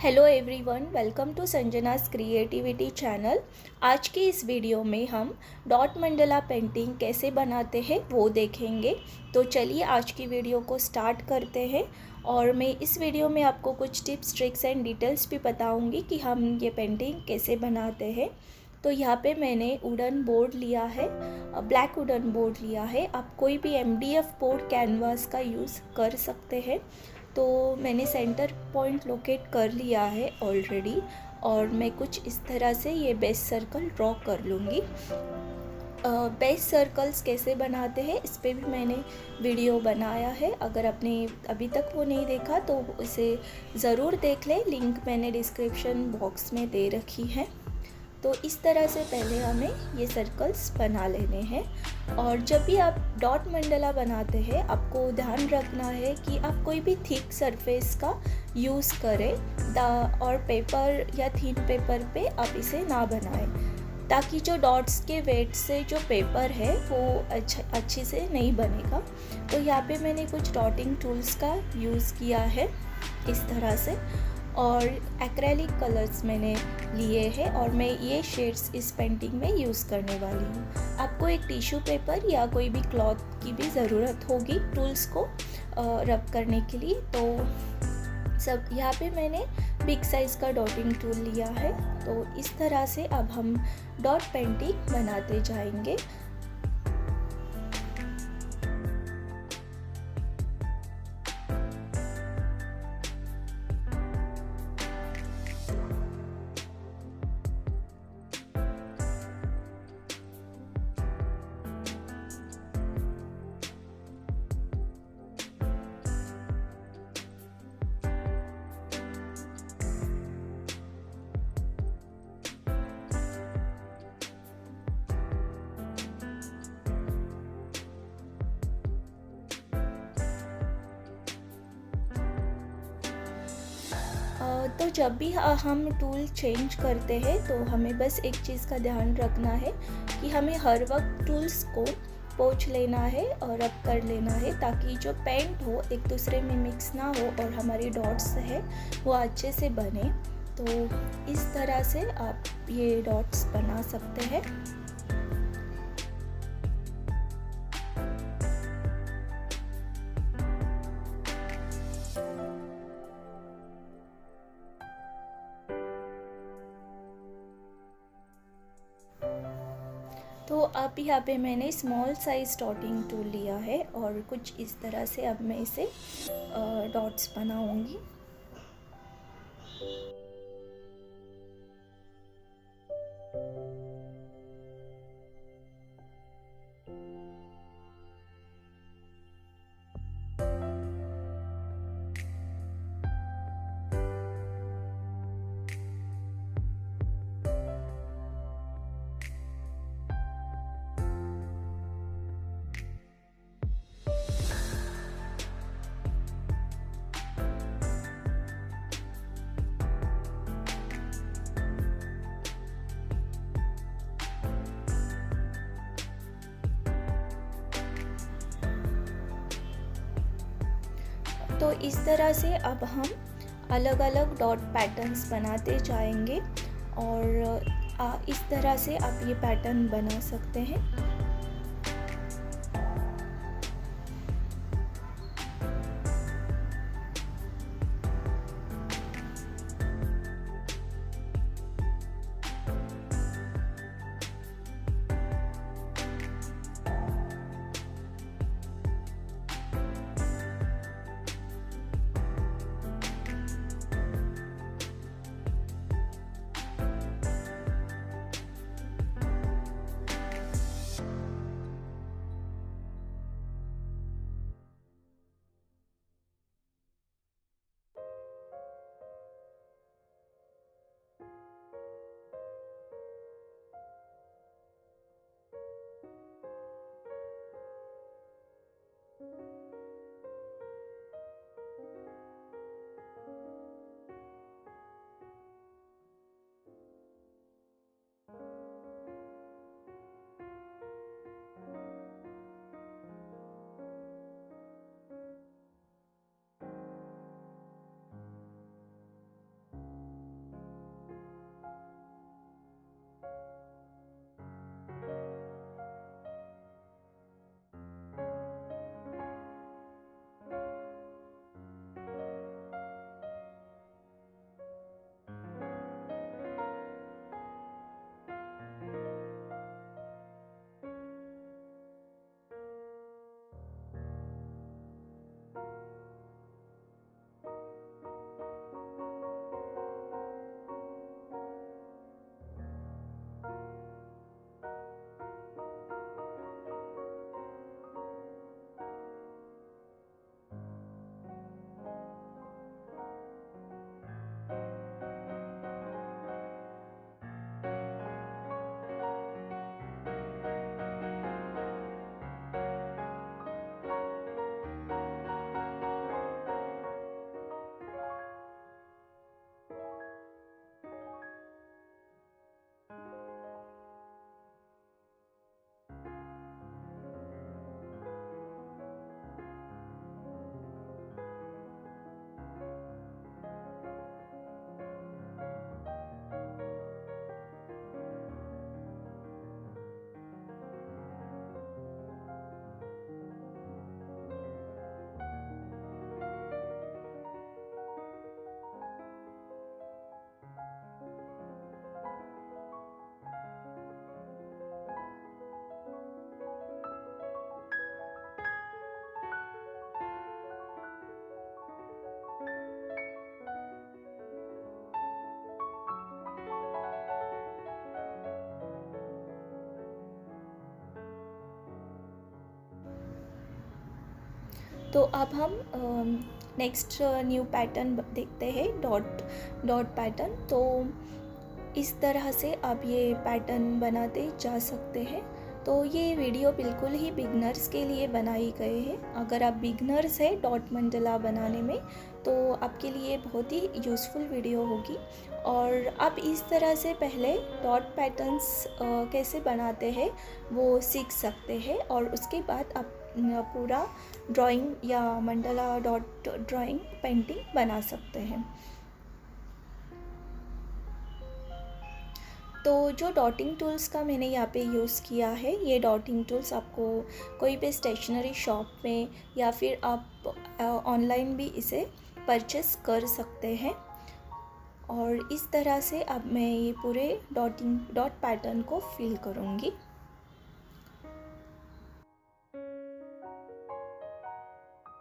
Hello everyone, welcome to Sanjana's creativity channel. आज की इस वीडियो में हम डॉट मंडला पेंटिंग कैसे बनाते हैं वो देखेंगे। तो चलिए आज की वीडियो को स्टार्ट करते हैं। और मैं इस वीडियो में आपको कुछ टिप्स, ट्रिक्स एंड डिटेल्स भी बताऊंगी कि हम ये पेंटिंग कैसे बनाते हैं। तो यहाँ पे मैंने वुडन बोर्ड लिया है, ब्लैक वुडन बोर्ड लिया है। आप कोई भी MDF बोर्ड कैनवास का यूज़ कर सकते हैं। तो मैंने सेंटर पॉइंट लोकेट कर लिया है ऑलरेडी, और मैं कुछ इस तरह से ये बेस सर्कल ड्रॉ कर लूँगी। बेस सर्कल्स कैसे बनाते हैं इस पे भी मैंने वीडियो बनाया है। अगर आपने अभी तक वो नहीं देखा तो उसे ज़रूर देख लें, लिंक मैंने डिस्क्रिप्शन बॉक्स में दे रखी है। तो इस तरह से पहले हमें ये सर्कल्स बना लेने हैं। और जब भी आप डॉट मंडला बनाते हैं आपको ध्यान रखना है कि आप कोई भी थिक सरफेस का यूज़ करें और पेपर या थिन पेपर पे आप इसे ना बनाएं, ताकि जो डॉट्स के वेट से जो पेपर है वो अच्छे से नहीं बनेगा। तो यहाँ पे मैंने कुछ डॉटिंग टूल्स का यूज़ किया है इस तरह से, और एक्रेलिक कलर्स मैंने लिए हैं और मैं ये शेड्स इस पेंटिंग में यूज़ करने वाली हूँ। आपको एक टिश्यू पेपर या कोई भी क्लॉथ की भी ज़रूरत होगी टूल्स को रब करने के लिए। तो सब यहाँ पे मैंने बिग साइज़ का डॉटिंग टूल लिया है। तो इस तरह से अब हम डॉट पेंटिंग बनाते जाएंगे। तो जब भी हम टूल चेंज करते हैं तो हमें बस एक चीज़ का ध्यान रखना है कि हमें हर वक्त टूल्स को पोंछ लेना है और रब कर लेना है, ताकि जो पेंट हो एक दूसरे में मिक्स ना हो और हमारी डॉट्स है वो अच्छे से बने। तो इस तरह से आप ये डॉट्स बना सकते हैं। तो अब यहाँ पे मैंने स्मॉल साइज डॉटिंग टूल लिया है और कुछ इस तरह से अब मैं इसे डॉट्स बनाऊंगी। तो इस तरह से अब हम अलग अलग डॉट पैटर्न्स बनाते जाएंगे, और इस तरह से आप ये पैटर्न बना सकते हैं। तो अब हम नेक्स्ट न्यू पैटर्न देखते हैं, डॉट पैटर्न। तो इस तरह से आप ये पैटर्न बनाते जा सकते हैं। तो ये वीडियो बिल्कुल ही बिगनर्स के लिए बनाई गए हैं। अगर आप बिगनर्स हैं डॉट मंडला बनाने में तो आपके लिए बहुत ही यूज़फुल वीडियो होगी। और आप इस तरह से पहले डॉट पैटर्न्स कैसे बनाते हैं वो सीख सकते हैं, और उसके बाद आप पूरा ड्राइंग या मंडला डॉट ड्राइंग पेंटिंग बना सकते हैं। तो जो डॉटिंग टूल्स का मैंने यहाँ पे यूज़ किया है, ये डॉटिंग टूल्स आपको कोई भी स्टेशनरी शॉप में या फिर आप ऑनलाइन भी इसे परचेस कर सकते हैं। और इस तरह से अब मैं ये पूरे डॉट पैटर्न को फिल करूँगी।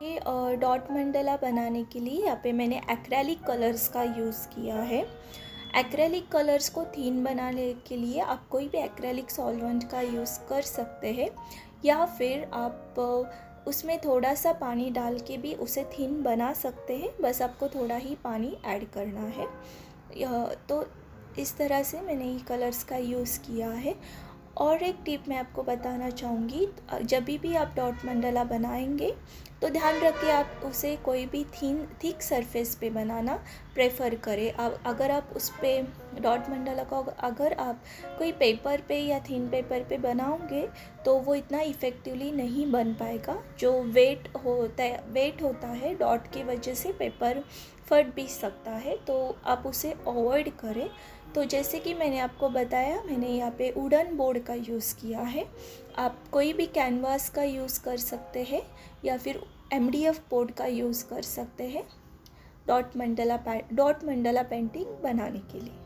ये डॉट मंडला बनाने के लिए यहाँ पे मैंने एक्रेलिक कलर्स का यूज़ किया है। एक्रेलिक कलर्स को थीन बनाने के लिए आप कोई भी एक्रेलिक सॉल्वेंट का यूज़ कर सकते हैं, या फिर आप उसमें थोड़ा सा पानी डाल के भी उसे थीन बना सकते हैं। बस आपको थोड़ा ही पानी ऐड करना है। तो इस तरह से मैंने ये कलर्स का यूज़ किया है। और एक टिप मैं आपको बताना चाहूँगी, जब भी आप डॉट मंडला बनाएंगे तो ध्यान रखिए आप उसे कोई भी थिक सरफेस पे बनाना प्रेफर करें। अगर आप उस पर डॉट मंडला को अगर आप कोई पेपर पे या थिन पेपर पे बनाओगे तो वो इतना इफ़ेक्टिवली नहीं बन पाएगा। जो वेट होता है डॉट की वजह से पेपर फट भी सकता है, तो आप उसे अवॉइड करें। तो जैसे कि मैंने आपको बताया, मैंने यहाँ पे वुडन बोर्ड का यूज़ किया है। आप कोई भी कैनवास का यूज़ कर सकते हैं या फिर MDF बोर्ड का यूज़ कर सकते हैं डॉट मंडला पेंटिंग बनाने के लिए।